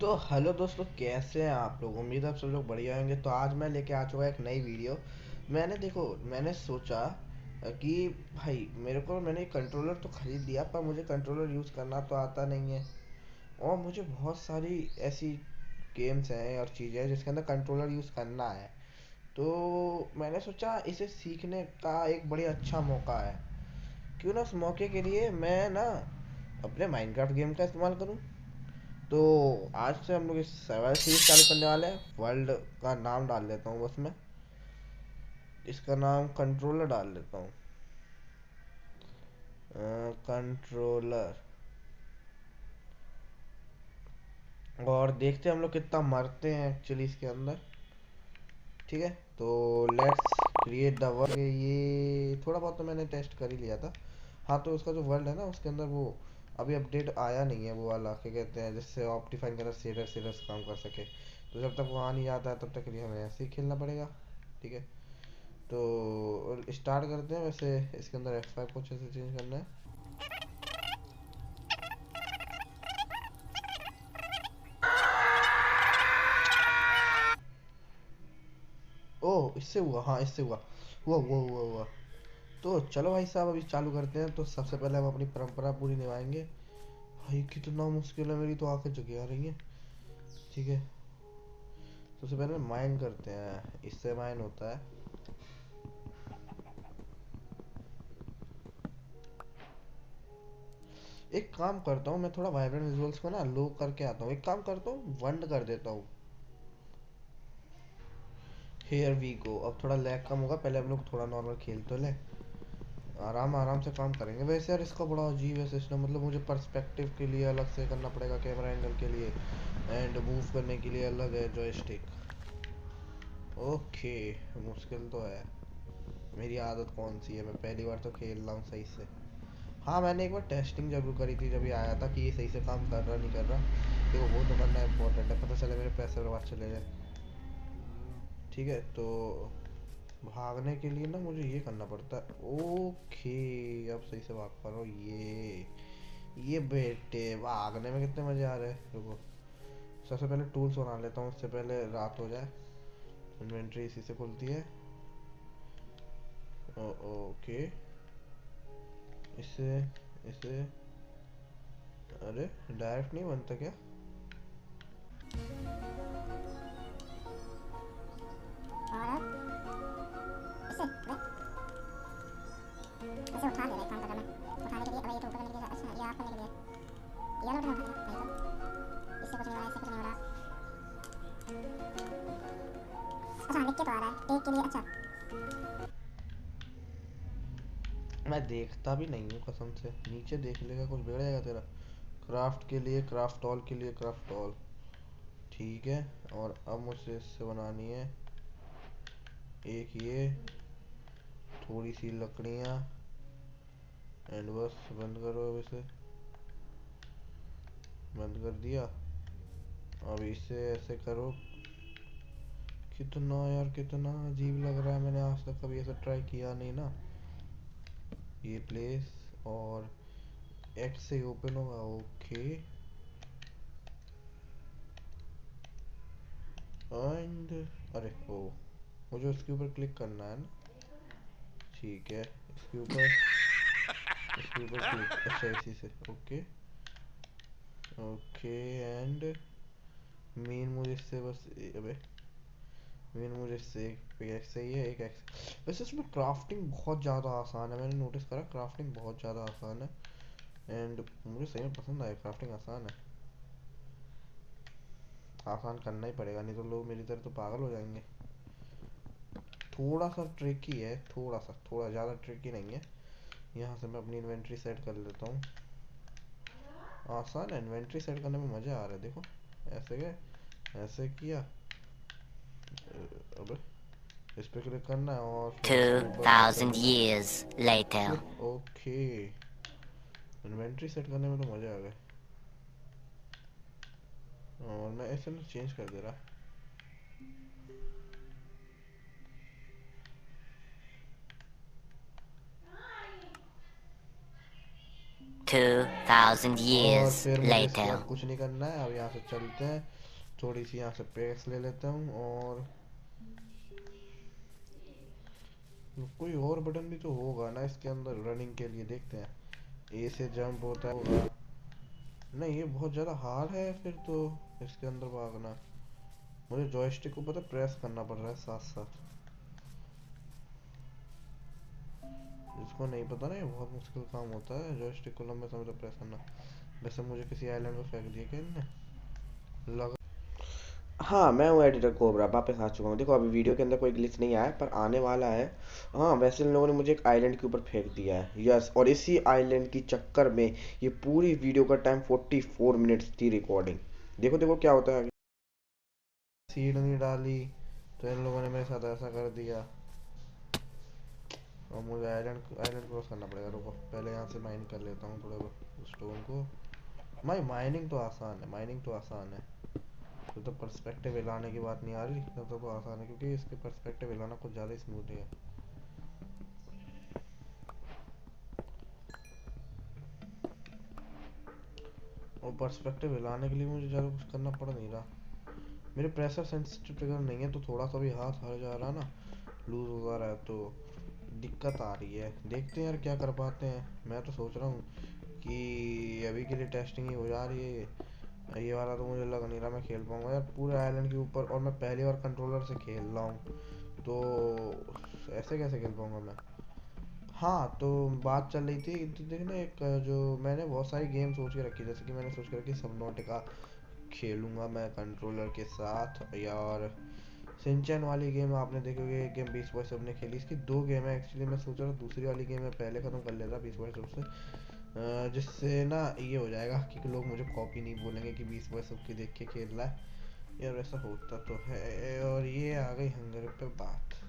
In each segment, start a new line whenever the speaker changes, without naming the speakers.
तो हेलो दोस्तों, कैसे हैं आप लोग। उम्मीद है आप सब लोग बढ़िया होंगे। तो आज मैं लेके आ चुका एक नई वीडियो। मैंने सोचा कि भाई मैंने कंट्रोलर तो खरीद लिया, पर मुझे कंट्रोलर यूज़ करना तो आता नहीं है। और मुझे बहुत सारी ऐसी गेम्स हैं और चीज़ें हैं जिसके अंदर कंट्रोलर यूज़ करना है। तो मैंने सोचा इसे सीखने का एक बड़ी अच्छा मौका है। क्यों ना उस मौके के लिए मैं ना अपने माइनक्राफ्ट गेम का इस्तेमाल करूं। तो आज से हम लोग इस सर्वाइवल सीरीज चालू करने वाले हैं। वर्ल्ड का नाम डाल देता हूँ बस मैं। इसका नाम कंट्रोलर डाल देता हूँ। कंट्रोलर। और देखते हैं हम लोग कितना मरते हैं एक्चुअली इसके अंदर। ठीक है, तो लेट्स क्रिएट द वर्ल्ड। ये थोड़ा बहुत तो मैंने टेस्ट कर ही लिया था। हाँ, तो उसका जो वर्ल्ड है ना, उसके अंदर वो अभी अपडेट आया नहीं है, वो वाला क्या कहते हैं, जिससे ऑप्टिफाइन का शेडर काम कर सके। तो जब तक वो आ नहीं जाता है तब तक के लिए हमें ऐसे ही खेलना पड़ेगा। ठीक है, तो स्टार्ट करते हैं। वैसे इसके अंदर F5 कुछ ऐसे चेंज करना है। ओह, इससे हुआ। हाँ, इससे हुआ। हुआ। तो चलो भाई साहब, अभी चालू करते हैं। तो सबसे पहले हम अपनी परंपरा पूरी निभाएंगे। भाई कितना मुश्किल है, मेरी तो आंखें जगी आ रही हैं। ठीक है, सबसे पहले माइन करते हैं। इससे माइन होता है। एक काम करता हूँ, मैं थोड़ा वाइब्रेंट विजुअल्स को ना लो करके आता हूँ। एक काम करता हूँ, वन कर देता हूँ। Here we go. अब थोड़ा लैग कम होगा। पहले हम लोग थोड़ा नॉर्मल खेल तो ले। आराम आराम से काम करेंगे। वैसे यार इसका बड़ा अजीब है सिस्टम। मतलब मुझे पर्सपेक्टिव के लिए अलग से करना पड़ेगा, कैमरा एंगल के लिए, एंड मूव करने के लिए अलग है जॉयस्टिक। ओके, मुश्किल तो है। मेरी आदत कौन सी है, मैं पहली बार तो खेल रहा हूँ सही से। हाँ, मैंने एक बार टेस्टिंग जरूर करी थी जब ये आया था, कि ये सही से काम कर रहा नहीं कर रहा। देखो, वो तो करना इम्पोर्टेंट है, पता चले मेरे पैसे बर्बाद चले जाए। ठीक है, तो भागने के लिए ना मुझे ये करना पड़ता है। ओके, अब सही से भाग पा रहा हूँ। ये बेटे भागने में कितने मजे आ रहे हैं। रुको, सबसे पहले टूल्स बना लेता हूँ, इससे पहले रात हो जाए। इन्वेंट्री इसी से खुलती है। ओके, इसे इसे अरे, डायरेक्ट नहीं बनता क्या।
इसे उठा ले, एक काम करना मैं उठाने के लिए। अबे ये तो ऊपर करने के लिए। अच्छा, ये आप करने के लिए ये वाला बटन उठा लिया। नहीं तो इससे कुछ नहीं हो रहा, इससे कुछ नहीं हो रहा। अच्छा, लिख के तो आ रहा है टेक के लिए। अच्छा,
मैं देखता भी नहीं हूँ कसम से। नीचे देख लेगा, कुछ बिगड़ जाएगा तेरा। क्राफ्ट के लिए क्राफ्ट ऑल, के लिए क्राफ्ट ऑल। ठीक है, और अब मुझे इससे बनानी है एक ये थोड़ी सी लकड़ियाँ। एंड बस बंद करो। अब इसे बंद कर दिया। अब इसे ऐसे करो। कितना यार, कितना अजीब लग रहा है। मैंने आज तक कभी ऐसा ट्राई किया नहीं ना। ये प्लेस और एक्स से ओपन होगा। ओके, एंड अरे ओ, मुझे उसके ऊपर क्लिक करना है ना। ठीक है, इसके ऊपर क्लिक। अच्छा, इसी से। ओके ओके, एंड मेन मुझे इससे बस अबे मेन मुझे इससे एक पिकैक्स चाहिए, एक एक्स। वैसे इसमें क्राफ्टिंग बहुत ज़्यादा आसान है, मैंने नोटिस करा। क्राफ्टिंग बहुत ज़्यादा आसान है, एंड मुझे सही में पसंद आया। क्राफ्टिंग आसान है। आसान करना ही पड़ेगा, नहीं तो लोग मेरी तरह तो पागल हो जाएंगे। थोड़ा सा ट्रिकी है, थोड़ा ज़्यादा ट्रिकी नहीं है। यहाँ से मैं अपनी इन्वेंट्री सेट कर लेता हूँ। आसान है, इन्वेंट्री सेट करने में मज़ा आ रहा है। देखो, ऐसे गए, ऐसे किया। अबे, इस पे क्लिक करना है और फिर इसके ऊपर क्लिक कर
2000
देना।
years later.
Click. Okay, inventory set करने में तो मज़ा आ गया। और मैं ऐसे ना चेंज कर दे रहा।
2,000
और
years
फिर मुझे इसके
later.
बाद कुछ नहीं करना है। अब यहाँ से चलते हैं, थोड़ी सी यहाँ से पेस ले लेता हूँ, और कोई और बटन भी तो होगा ना इसके अंदर रनिंग के लिए, देखते हैं। ए से जंप होता होगा, नहीं ये बहुत ज़्यादा हार्ड है फिर तो इसके अंदर भागना। मुझे जॉयस्टिक को पता प्रेस करना पड़ रहा है साथ साथ, इसको नहीं पता ना, ये बहुत मुश्किल काम होता है जॉयस्टिक को लंबे समय तक प्रेस करना। वैसे मुझे किसी आइलैंड पे फेंक दिया क्या इनने, लगा। हाँ, मैं हूँ एडिटर कोबरा, वापस आ चुका हूँ। देखो अभी वीडियो के अंदर कोई ग्लिच नहीं आया पर आने वाला है। हाँ, वैसे इन लोगों ने मुझे एक आइलैंड के ऊपर फेंक दिया है, यस, और इसी आइलैंड की चक्कर में ये पूरी वीडियो का टाइम 44 मिनट्स थी रिकॉर्डिंग। देखो देखो क्या होता है। सीड नहीं डाली तो इन लोगों ने मेरे साथ ऐसा कर दिया। और मुझे आइलैंड आइलैंड क्रॉस करना पड़ेगा। रुको पहले यहाँ से माइन कर लेता हूँ थोड़ा बहुत स्टोन को। माइनिंग तो आसान है, माइनिंग तो आसान है। तो पर्सपेक्टिव हिलाने की बात नहीं आ रही, तो आसान है क्योंकि इसके पर्सपेक्टिव हिलाना कुछ ज़्यादा स्मूथ है। और पर्सपेक्टिव हिलाने के लिए मुझे ज़्यादा कुछ करना पड़ नहीं रहा। मेरे प्रेशर सेंसिटिव ट्रिगर नहीं है तो थोड़ा सा भी हाथ हट जा रहा है ना, लूज हो रहा है तो दिक्कत आ रही है। देखते हैं यार क्या कर पाते हैं। मैं तो सोच रहा हूँ कि अभी के लिए टेस्टिंग ही हो जा रही है ये वाला तो मुझे लग नहीं रहा मैं खेल पाऊंगा यार पूरे आइलैंड के ऊपर, और मैं पहली बार कंट्रोलर से खेल रहा हूँ तो ऐसे कैसे खेल पाऊंगा मैं। हाँ तो बात चल रही थी तो देखना, एक जो मैंने बहुत सारी गेम सोच के रखी, जैसे कि मैंने सोच के रखी सबनॉटिका खेलूंगा मैं कंट्रोलर के साथ, या और सिंचन वाली गेम आपने देखी होगी, एक गेम बीस बॉय सब ने खेली। इसकी दो गेम है एक्चुअली, मैं सोच रहा हूँ दूसरी वाली गेम मैं पहले ख़त्म कर लेता बीस बॉय सब से, जिससे ना ये हो जाएगा कि लोग मुझे कॉपी नहीं बोलेंगे कि बीस बॉय सब की देख के खेल रहा है यार, वैसा होता तो है। और ये आ गई हंगर पे बात।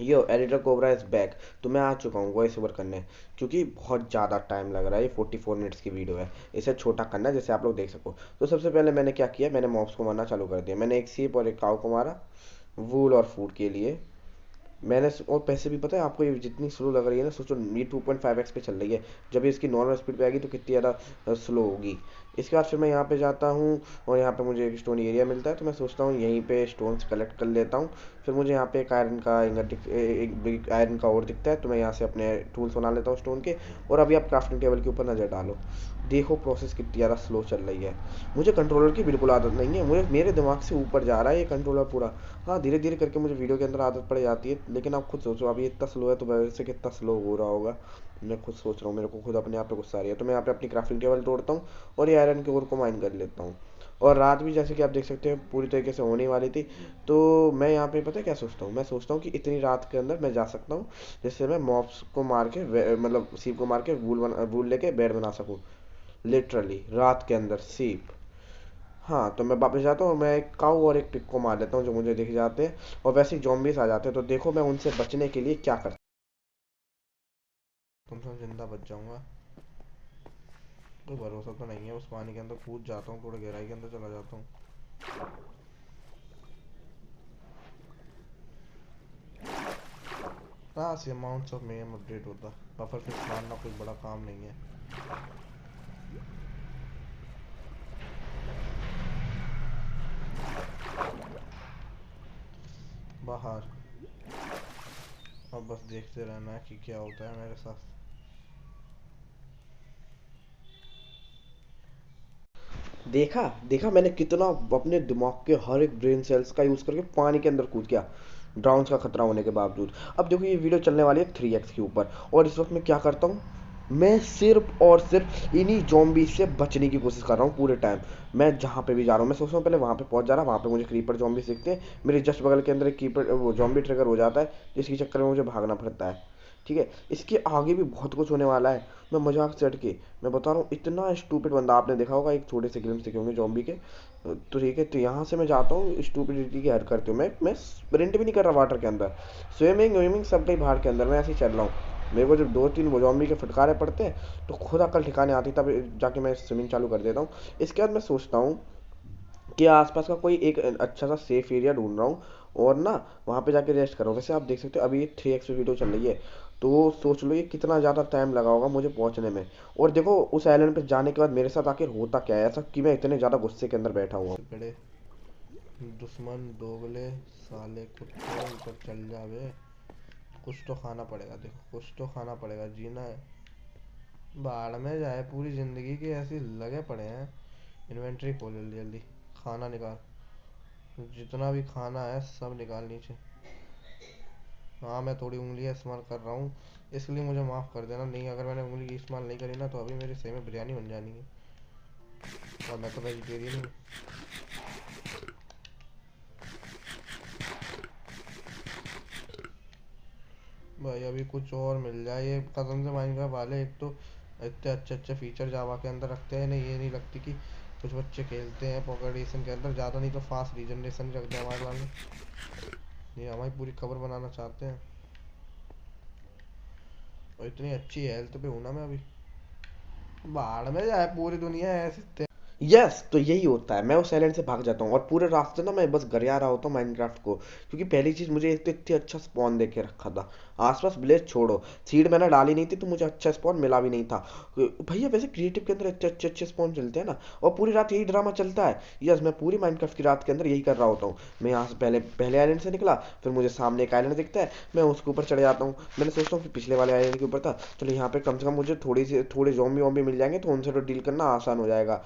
यो एडिटर कोबरा इज बैक। तो मैं आ चुका हूँ वॉइस ओवर करने, क्योंकि बहुत ज़्यादा टाइम लग रहा है। ये 44 मिनट्स की वीडियो है, इसे छोटा करना है जैसे आप लोग देख सको। तो सबसे पहले मैंने क्या किया, मैंने मॉब्स को मारना चालू कर दिया। मैंने एक सीप और एक काऊ को मारा वूल और फूड के लिए। मैंने और पैसे भी पता है आपको, ये जितनी स्लो लग रही है ना, सोचो ये 2.5x पे चल रही है, जब इसकी नॉर्मल स्पीड पे आएगी तो कितनी ज़्यादा स्लो होगी। इसके बाद फिर मैं यहाँ पे जाता हूँ और यहाँ पे मुझे एक स्टोन एरिया मिलता है, तो मैं सोचता हूँ यहीं पे स्टोन्स कलेक्ट कर लेता हूँ। फिर मुझे यहाँ पे एक आयरन का एक बिग आयरन का और दिखता है, तो मैं यहाँ से अपने टूल्स बना लेता हूँ स्टोन के। और अभी आप क्राफ्टिंग टेबल के ऊपर नज़र डालो, देखो प्रोसेस कितनी ज़्यादा स्लो चल रही है। मुझे कंट्रोलर की बिल्कुल आदत नहीं है, मुझे मेरे दिमाग से ऊपर जा रहा है ये कंट्रोलर पूरा। हाँ धीरे धीरे करके मुझे वीडियो के अंदर आदत पड़ जाती है, लेकिन आप खुद सोचो अभी इतना स्लो है तो वैसे कितना स्लो हो रहा होगा। मैं खुद सोच रहा हूँ, मेरे को खुद अपने आप पे गुस्सा आ रही है। तो मैं यहाँ पे अपनी क्राफ्टिंग टेबल तोड़ता हूँ और ये आयरन के ओर को माइन कर लेता हूँ। और रात भी जैसे कि आप देख सकते हैं पूरी तरीके से होने वाली थी, तो मैं यहाँ पे पता है क्या सोचता हूँ, मैं सोचता हूँ कि इतनी रात के अंदर मैं जा सकता हूँ जिससे मैं मॉब्स को मार के मतलब सीप को मार के वूल लेके बेड बना सकूँ, लिटरली रात के अंदर सीप। हाँ तो मैं वापस जाता हूँ, मैं एक काऊ और एक पिग को मार लेता हूँ जो मुझे दिख जाते हैं, और वैसे ही zombies आ जाते हैं। तो देखो मैं उनसे बचने के लिए क्या करता हूँ, तुमसे जिंदा बच जाऊंगा, कोई भरोसा तो नहीं है। उस पानी के अंदर कूद जाता हूँ, थोड़ी गहराई के अंदर चला जाता हूँ। हाँ सी अमाउंट्स ऑफ मेम अपडेट होता, बफर फिक्स मारना कोई बड़ा काम नहीं है। बाहर अब बस देखते रहना है कि क्या होता है मेरे साथ। देखा देखा मैंने कितना अपने दिमाग के हर एक ब्रेन सेल्स का यूज़ करके पानी के अंदर कूद गया, ड्राउन्स का खतरा होने के बावजूद। अब देखो ये वीडियो चलने वाली है 3x के ऊपर, और इस वक्त मैं क्या करता हूँ, मैं सिर्फ और सिर्फ इन्हीं जॉम्बी से बचने की कोशिश कर रहा हूँ पूरे टाइम। मैं जहाँ पे भी जा रहा हूँ मैं सोचता हूँ पहले वहाँ पे पहुँच जा रहा, वहाँ पे मुझे क्रीपर जॉम्बी दिखते हैं, मेरे जस्ट बगल के अंदर एक क्रीपर वो जॉम्बी ट्रिगर हो जाता है, जिसके चक्कर में मुझे भागना पड़ता है। ठीक है, इसके आगे भी बहुत कुछ होने वाला है। मैं मजाक से हट के मैं बता रहा हूँ, इतना स्टूपिड बंदा आपने देखा होगा, एक छोटे से ग्लिम्स दिखे होंगे जॉम्बी के। तो ठीक है, तो यहाँ से मैं जाता हूँ स्टूपिडिटी की हद करते हुए, मैं स्प्रिंट भी नहीं कर रहा वाटर के अंदर, स्विमिंग विमिंग सब कहीं बाहर के अंदर मैं ऐसे ही चल रहा हूँ। मेरे को जब दो तीन वो जॉम्बी के फटकारे पड़ते हैं तो खुद अकल ठिकाने आती, तब जाके मैं स्विमिंग चालू कर देता हूँ। इसके बाद मैं सोचता हूँ कि आसपास का कोई एक अच्छा सा सेफ एरिया ढूंढ रहा हूँ और ना वहाँ पे जाके रेस्ट करो। वैसे आप देख सकते हो अभी 3x पे वीडियो चल रही है, तो सोच लो ये कितना ज़्यादा टाइम लगा होगा मुझे पहुंचने में। और देखो उस आइलैंड पे जाने के बाद मेरे साथ आखिर होता क्या है ऐसा कि मैं इतने ज़्यादा गुस्से के अंदर बैठा हुआ हूँ। दुश्मन दोगले साले कुत्ते ऊपर चल जावे। कुछ तो खाना पड़ेगा, देखो कुछ तो खाना पड़ेगा, जीना है। बाढ़ में जाए पूरी जिंदगी की ऐसी लगे पड़े हैं। इन्वेंटरी खोल जल्दी जल्दी, खाना निकाल, जितना भी खाना है सब निकाल नीचे। हाँ मैं थोड़ी उंगलियां इस्तेमाल कर रहा हूँ, इसलिए मुझे माफ़ कर देना। नहीं अगर मैंने उंगली इस्तेमाल नहीं करी ना तो अभी मेरे सही में बिरयानी बन जानी है। और मैं तो वेजिटेरियन हूँ। भाई अभी कुछ और मिल जाए, ये कसम से माइनक्राफ्ट वाले एक तो इतने अच्छे अच्छे फीचर जावा के अंदर रखते हैं ना, ये नहीं लगती कि कुछ बच्चे खेलते हैं पॉकेट एडिशन के अंदर, ज़्यादा नहीं तो फास्ट रीजनरेशन रखते हैं हमारे वाले। ये हमारी पूरी कवर बनाना चाहते हैं। और इतनी अच्छी हेल्थ पे हूं ना मैं अभी। बाढ़ में जाए पूरी दुनिया ऐसे। यस तो यही होता है, मैं उस आइलैंड से भाग जाता हूँ और पूरे रास्ते ना मैं बस घर आ रहा होता हूँ माइनक्राफ्ट को, क्योंकि पहली चीज मुझे एक तो इतनी अच्छा स्पॉन दे के रखा था। आसपास विलेज छोड़ो, सीड मैंने डाली नहीं थी तो मुझे अच्छा स्पॉन मिला भी नहीं था। भैया वैसे क्रिएटिव के अंदर इतने अच्छे अच्छे स्पॉन चलते हैं ना, और पूरी रात यही ड्रामा चलता है। यस मैं पूरी माइनक्राफ्ट की रात के अंदर यही कर रहा होता हूँ। मैं यहाँ से पहले पहले आइलैंड से निकला, फिर मुझे सामने एक आइलैंड दिखता है, मैं उसके ऊपर चढ़ जाता हूँ। मैंने सोचता हूँ कि पिछले वाले आइलैंड के ऊपर था, चलो यहाँ पे कम से कम मुझे थोड़े ज़ॉम्बी वॉम्बी मिल जाएंगे तो उनसे तो डील करना आसान हो जाएगा।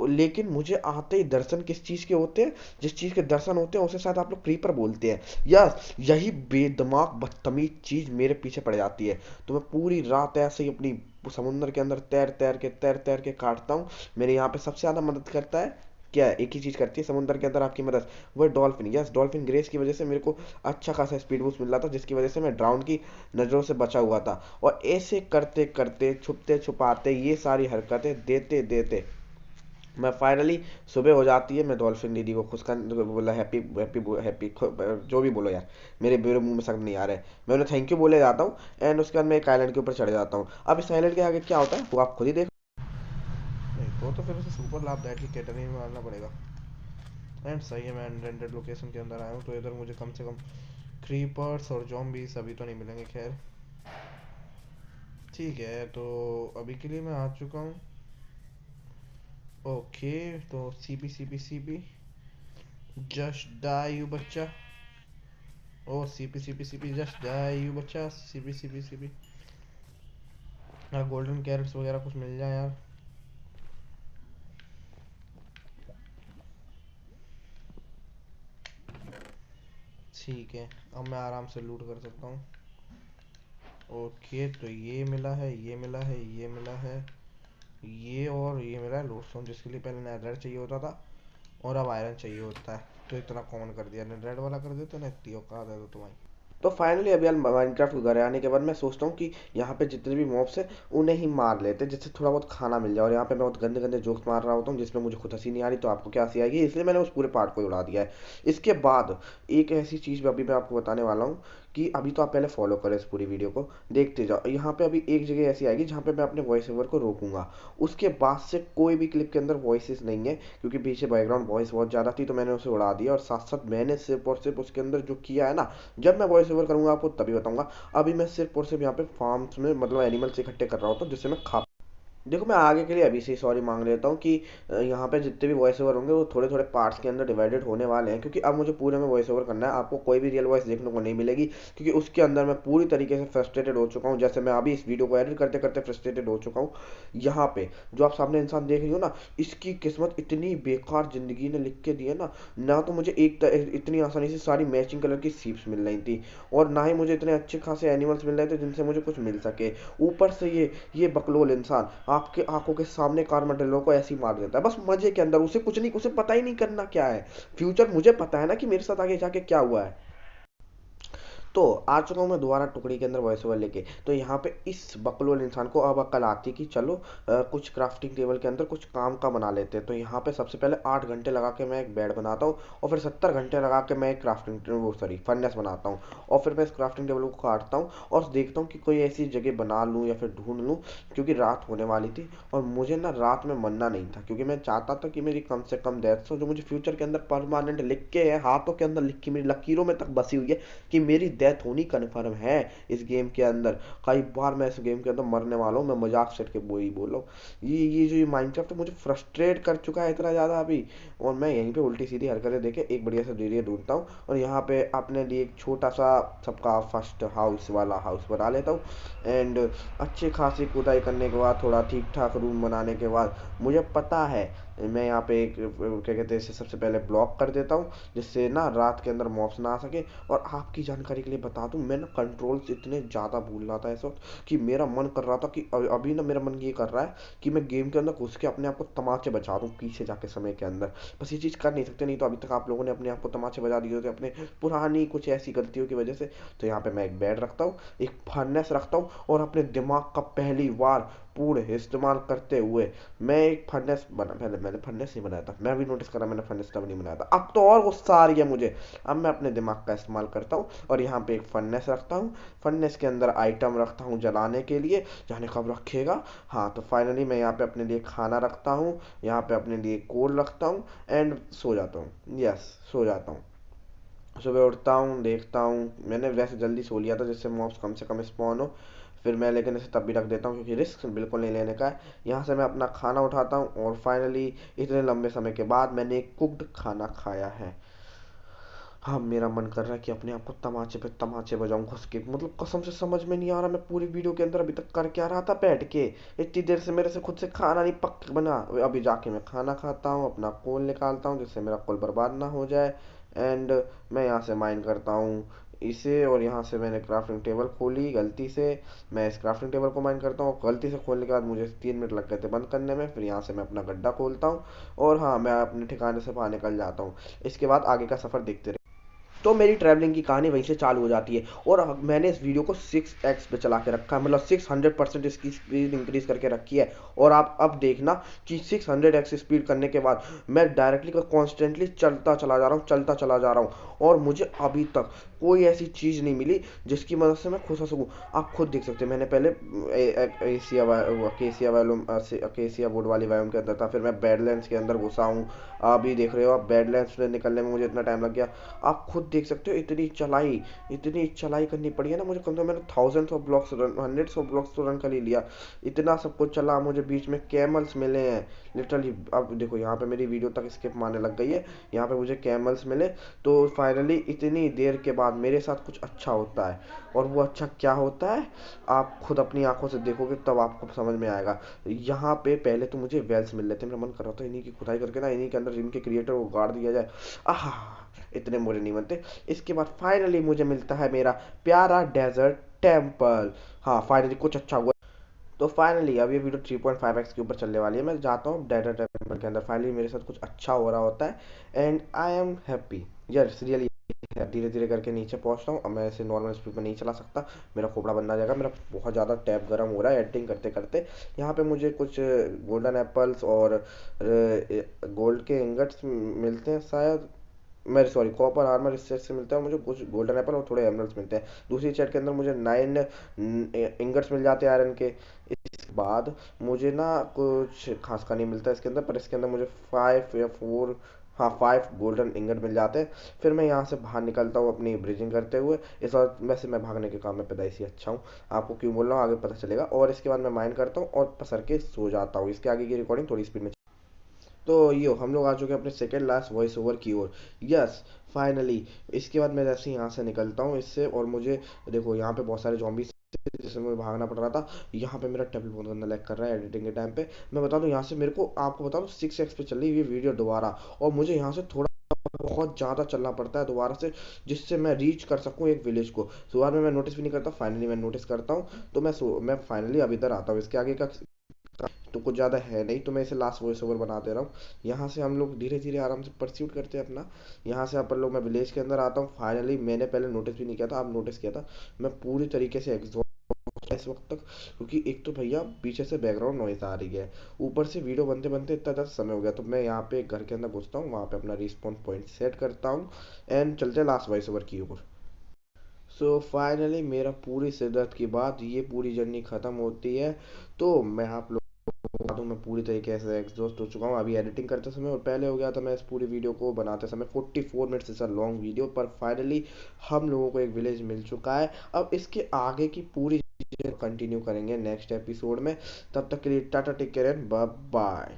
लेकिन मुझे आते ही दर्शन किस चीज़ के होते हैं, जिस चीज़ के दर्शन होते हैं उसे शायद आप लोग क्रीपर बोलते हैं। यस यही बेदिमाग बदतमीज चीज़ मेरे पीछे पड़ जाती है। तो मैं पूरी रात ऐसे ही अपनी समुद्र के अंदर तैर तैर के काटता हूँ। मेरे यहाँ पे सबसे ज़्यादा मदद करता है क्या, एक ही चीज़ करती है समुद्र के अंदर आपकी मदद, वो डॉल्फिन। यस डॉल्फिन ग्रेस की वजह से मेरे को अच्छा खासा स्पीड बूस्ट मिल रहा था, जिसकी वजह से मैं ड्राउन की नज़रों से बचा हुआ था। और ऐसे करते करते छुपते छुपाते ये सारी हरकतें देते देते मैं फाइनली सुबह हो जाती है। मैं डॉल्फिन दीदी को खुश कर बोला हैप्पी हैप्पी हैप्पी जो भी बोलो यार, मेरे मुंह में शब्द नहीं आ रहे। मैं उन्हें थैंक यू बोले जाता हूँ एंड उसके बाद मैं एक आइलैंड के ऊपर चढ़ जाता हूँ। अब इस आइलैंड के आगे क्या होता है वो आप खुद ही देखो। नहीं तो फिर उसे सुपर लाभदायक कैटरिंग में मारना पड़ेगा। एंड सही है, मैं अनरेंटेड लोकेशन के अंदर आया हूँ तो इधर मुझे कम से कम क्रीपर्स और जॉम्बीज अभी तो नहीं मिलेंगे। खैर ठीक है, तो अभी के लिए मैं आ चुका हूँ। ओके तो CP CP CP just die you बच्चा। Oh CP CP CP just die you बच्चा, सीपी सीपी सीपी। हाँ गोल्डन कैरेट्स वगैरह कुछ मिल जाए यार। ठीक है अब मैं आराम से लूट कर सकता हूँ। ओके तो ये मिला है, ये मिला है, ये मिला है, ये और ये मिला है लोडस्टोन, जिसके लिए पहले नेदर चाहिए होता था और अब आयरन चाहिए होता है। तो इतना कॉमन कर दिया, रेड वाला कर देते ना, इतनी औकात है तो तुम्हारी। तो फाइनली अभी यार माइनक्राफ्ट घर आने के बाद मैं सोचता हूँ कि यहाँ पे जितने भी मॉब्स हैं उन्हें ही मार लेते जिससे थोड़ा बहुत खाना मिल जाए। और यहाँ पे मैं बहुत गंदे गंदे जोक्स मार रहा होता हूँ जिसमें मुझे खुद हंसी नहीं आ रही, तो आपको क्या हंसी आएगी, इसलिए मैंने उस पूरे पार्ट को ही उड़ा दिया है। इसके बाद एक ऐसी चीज़ अभी मैं आपको बताने वाला हूँ कि अभी तो आप पहले फॉलो करें इस पूरी वीडियो को, देखते जाओ। यहाँ पे अभी एक जगह ऐसी आएगी जहाँ पे मैं अपने वॉइस ओवर को रोकूंगा। उसके बाद से कोई भी क्लिप के अंदर वॉइसेस नहीं है, क्योंकि पीछे बैकग्राउंड वॉइस बहुत ज़्यादा थी तो मैंने उसे उड़ा दिया। और साथ साथ मैंने सिर्फ और सिर्फ उसके अंदर जो किया है ना, जब मैं वॉइस ओवर करूंगा आपको तभी बताऊंगा। अभी मैं सिर्फ और सिर्फ यहाँ पे फार्म्स में मतलब एनिमल्स इकट्ठे कर रहा होता हूँ जिससे मैं खा। देखो मैं आगे के लिए अभी से ही सॉरी मांग लेता हूँ कि यहाँ पे जितने भी वॉइस ओवर होंगे वो थोड़े थोड़े पार्ट्स के अंदर डिवाइडेड होने वाले हैं, क्योंकि अब मुझे पूरे में वॉइस ओवर करना है। आपको कोई भी रियल वॉइस देखने को नहीं मिलेगी, क्योंकि उसके अंदर मैं पूरी तरीके से फ्रस्ट्रेटेड हो चुका हूँ। जैसे मैं अभी इस वीडियो को एडिट करते करते फ्रस्ट्रेटेड हो चुका हूँ। यहाँ पे जो आप सामने इंसान देख रही हो ना, इसकी किस्मत इतनी बेकार जिंदगी ने लिख के दी है ना। ना तो मुझे इतनी आसानी से सारी मैचिंग कलर की सीप्स मिल रही थी, और ना ही मुझे इतने अच्छे खासे एनिमल्स मिल रहे थे जिनसे मुझे कुछ मिल सके। ऊपर से ये बकलोल इंसान आपके आंखों के सामने कार्माडिलो को ऐसे ही मार देता है बस मजे के अंदर। उसे कुछ नहीं, उसे पता ही नहीं करना क्या है फ्यूचर। मुझे पता है ना कि मेरे साथ आगे जाके क्या हुआ है। तो आ चुका हूँ मैं दोबारा टुकड़ी के अंदर वॉइस ओवर लेके। तो यहाँ पे इस बकलोल इंसान को अब अकल आती कि चलो कुछ क्राफ्टिंग टेबल के अंदर कुछ काम का बना लेते हैं। तो यहाँ पे सबसे पहले 8 घंटे लगा के मैं एक बेड बनाता हूँ, और फिर 70 घंटे लगा के मैं एक क्राफ्टिंग वो सॉरी फर्नेस बनाता हूँ। और फिर मैं इस क्राफ्टिंग टेबल को काटता हूँ और देखता हूँ कि कोई ऐसी जगह बना लूँ या फिर ढूंढ लूँ, क्योंकि रात होने वाली थी और मुझे ना रात में मरना नहीं था, क्योंकि मैं चाहता था कि मेरी कम से कम डेथ जो मुझे फ्यूचर के अंदर परमानेंट लिख के है, हाथों के अंदर लिख के मेरी लकीरों में तक बसी हुई है कि मेरी डेथ होनी कन्फर्म है इस गेम के अंदर। कई बार मैं इस गेम के अंदर मरने वाला हूँ, मैं मजाक सेट के वो ही बोल रहा हूँ। ये जो ये माइनक्राफ्ट मुझे फ्रस्ट्रेट कर चुका है इतना ज़्यादा अभी। और मैं यहीं पे उल्टी सीधी हरकतें देके एक बढ़िया सा एरिया ढूंढता हूँ और यहाँ पे अपने लिए एक छोटा सा सबका फर्स्ट हाउस वाला हाउस बना लेता हूँ। एंड अच्छी खासी खुदाई करने के बाद, थोड़ा ठीक ठाक रूम बनाने के बाद, मुझे पता है मैं यहाँ पे एक क्या कहते हैं इसे सबसे पहले ब्लॉक कर देता हूँ, जिससे ना रात के अंदर मॉब्स ना आ सके। और आपकी जानकारी के लिए बता दूं, मैं ना कंट्रोल्स इतने ज़्यादा भूल रहा था इस वक्त कि मेरा मन कर रहा था कि अभी ना मेरा मन ये कर रहा है कि मैं गेम के अंदर घुस के अपने आप को तमाचे बचा दूं पीछे जाके समय के अंदर। बस ये चीज़ कर नहीं सकते, नहीं तो अभी तक आप लोगों ने अपने आप को तमाचे बजा दिए होते अपने पुरानी कुछ ऐसी गलतियों की वजह से। तो यहाँ पे मैं एक बेड रखता हूँ, एक फर्नेस रखता हूँ और अपने दिमाग का पहली बार पूर्ण इस्तेमाल करते हुए मैं एक फर्नेस बना। पहले मैंने फर्नेस नहीं बनाया था, मैं अभी नोटिस करा मैंने फर्नेस तब नहीं बनाया था, अब तो और गुस्सा आ रही है मुझे। अब मैं अपने दिमाग का इस्तेमाल करता हूँ और यहाँ पे एक फर्नेस रखता हूँ। फर्नेस के अंदर आइटम रखता हूँ जलाने के लिए, जाने कब रखेगा। हाँ, तो फाइनली मैं यहाँ पे अपने लिए खाना रखता हूँ, यहाँ पे अपने लिए कोल रखता हूँ एंड सो जाता हूँ। यस, सो जाता हूँ। सुबह उठता हूँ, देखता हूँ मैंने वैसे जल्दी सो लिया था जिससे मॉब्स कम से कम स्पॉन हो। फिर मैं लेकिन इसे तब भी रख देता हूँ क्योंकि रिस्क बिल्कुल नहीं लेने का है। यहाँ से मैं अपना खाना उठाता हूँ और फाइनली इतने लंबे समय के बाद मैंने एक कुक्ड खाना खाया है। हाँ, मेरा मन कर रहा है कि अपने आप को तमाचे पे तमाचे बजाऊं घुस के, मतलब कसम से समझ में नहीं आ रहा मैं पूरी वीडियो के अंदर अभी तक कर क्या रहा था बैठ के। इतनी देर से मेरे से खुद से खाना नहीं पक बना। अभी जाके मैं खाना खाता हूँ, अपना कोल निकालता हूँ जिससे मेरा कोल बर्बाद ना हो जाए। एंड मैं यहाँ से माइन करता हूँ इसे, और यहाँ से मैंने क्राफ्टिंग टेबल खोली गलती से। मैं इस क्राफ्टिंग टेबल को माइन करता हूँ, गलती से खोलने के बाद मुझे 3 मिनट लग गए थे बंद करने में। फिर यहाँ से मैं अपना गड्ढा खोलता हूँ और हाँ, मैं अपने ठिकाने से बाहर निकल जाता हूँ। इसके बाद आगे का सफ़र देखते रहे। तो मेरी ट्रैवलिंग की कहानी वहीं से चालू हो जाती है और मैंने इस वीडियो को 6x पे चला के रखा है, मतलब 600% इसकी स्पीड इंक्रीज करके रखी है। और आप अब देखना कि 600x स्पीड करने के बाद मैं डायरेक्टली कॉन्स्टेंटली चलता चला जा रहा हूँ, चलता चला जा रहा हूँ, और मुझे अभी तक कोई ऐसी चीज़ नहीं मिली जिसकी मदद से मैं खुश हो सकूँ। आप खुद देख सकते हैं, मैंने पहले एशिया अकेसिया वालों अकेसिया वुड वाली वायोम के अंदर था, फिर मैं बैडलैंड्स के अंदर घुसा हूँ। अभी देख रहे हो आप, बैडलैंड्स में निकलने में मुझे इतना टाइम लग गया। आप खुद देख सकते हो इतनी चलाई करनी पड़ी है ना मुझे। कम से कम मैंने thousands of blocks run, hundreds of blocks तो रन कर ही लिया। इतना सब कुछ चला, मुझे बीच में कैमल्स मिले हैं लिटरली। अब देखो यहाँ पे मेरी वीडियो तक स्किप मारने लग गई है, यहाँ पे मुझे कैमल्स मिले। तो फाइनली इतनी देर के बाद मेरे साथ कुछ अच्छा होता है, और वो अच्छा क्या होता है आप खुद अपनी आंखों से देखोगे तब आपको समझ में आएगा। यहाँ पे पहले तो मुझे वेल्स मिल रहे थे, मेरा मन कर रहा था इन्हीं की खुदाई करके ना इन्हीं के अंदर इनके क्रिएटर को गाड़ दिया जाए। आह, इतने बुरे नहीं बनते। इसके बाद फाइनली मुझे मिलता है मेरा प्यारा डेजर्ट टेम्पल। हाँ, फाइनली कुछ अच्छा हुआ। तो फाइनली अब ये वीडियो 3.5x के ऊपर चलने वाली है। मैं जाता हूँ डेजर्ट टेम्पल के अंदर, फाइनली मेरे साथ कुछ अच्छा हो रहा होता है and I am happy. Yes, really. धीरे धीरे करके नीचे पहुंचता हूँ। अब मैं ऐसे नॉर्मल स्पीड में नहीं चला सकता, मेरा खोपड़ा बंद आ जाएगा। मेरा बहुत ज़्यादा टैप गर्म हो रहा है एडिटिंग करते करते। यहाँ पे मुझे कुछ गोल्डन एप्पल्स और गोल्ड के इंगट्स मिलते हैं शायद, मेरे सॉरी कॉपर आर्मर इस सेट से मिलता है मुझे, कुछ गोल्डन एप्पल और थोड़े एमरल्ड्स मिलते हैं। दूसरी सेट के अंदर मुझे 9 इंगट्स मिल जाते हैं आयरन के। इसके बाद मुझे ना कुछ खास का नहीं मिलता इसके अंदर, पर इसके अंदर मुझे 5 या 4, हाँ 5 गोल्डन इंगट मिल जाते हैं। फिर मैं यहाँ से बाहर निकलता हूँ अपनी ब्रिजिंग करते हुए। इस बार वैसे मैं भागने के काम में पैदाइशी अच्छा हूँ, आपको क्यों बोल रहा हूँ आगे पता चलेगा। और इसके बाद मैं माइन करता हूँ और पसर के सो जाता हूँ। इसके आगे की रिकॉर्डिंग थोड़ी स्पीड में। तो ये हम लोग आ चुके हैं अपने सेकेंड लास्ट वॉइस ओवर की ओर। Yes, finally. इसके बाद मैं जैसे यहाँ से निकलता हूँ इससे, और मुझे देखो यहाँ पे बहुत सारे जॉम्बीज जिससे मुझे भागना पड़ रहा था। यहाँ पे मेरा टेबल बहुत गंदा लैग कर रहा है एडिटिंग के टाइम पे। मैं बता दूँ यहाँ से मेरे को, आपको बता दूँ 6x पे चल रही है वीडियो दोबारा, और मुझे यहाँ से थोड़ा बहुत ज़्यादा चलना पड़ता है दोबारा से, जिससे मैं रीच कर सकूँ एक विलेज को। शुरुआत में मैं नोटिस भी नहीं करता, फाइनली मैं नोटिस करता हूँ। तो मैं फाइनली अब इधर आता हूँ। इसके आगे का तो कुछ ज़्यादा है नहीं, तो मैं इसे लास्ट वॉइस ओवर बना दे रहा हूँ। यहाँ से हम लोग धीरे धीरे आराम से परस्यूट करते हैं अपना। यहाँ से अपन लोग, मैं विलेज के अंदर आता हूँ फाइनली। मैंने पहले नोटिस भी नहीं किया था, अब नोटिस किया था। मैं पूरी तरीके से एग्जॉस्ट इस वक्त तक, क्योंकि एक तो भैया पीछे से बैकग्राउंड नॉइज आ रही है, ऊपर से वीडियो बनते बनते इतना ज़्यादा समय हो गया। तो मैं यहाँ पे घर के अंदर घुसता हूँ, वहाँ पे अपना रिस्पॉन्स पॉइंट सेट करता हूँ एंड चलते हैं लास्ट वॉइस ओवर की ओर। सो फाइनली मेरा पूरी शिद्दत के बाद ये पूरी जर्नी ख़त्म होती है। तो मैं आप लोग बता दूं हूँ मैं पूरी तरीके से एग्जॉस्ट हो चुका हूँ अभी एडिटिंग करते समय, और पहले हो गया था मैं इस पूरी वीडियो को बनाते समय। 44 minutes is a long video, पर फाइनली हम लोगों को एक विलेज मिल चुका है। अब इसके आगे की पूरी चीज़ें कंटिन्यू करेंगे नेक्स्ट एपिसोड में। तब तक के लिए टाटा, take care and bye bye.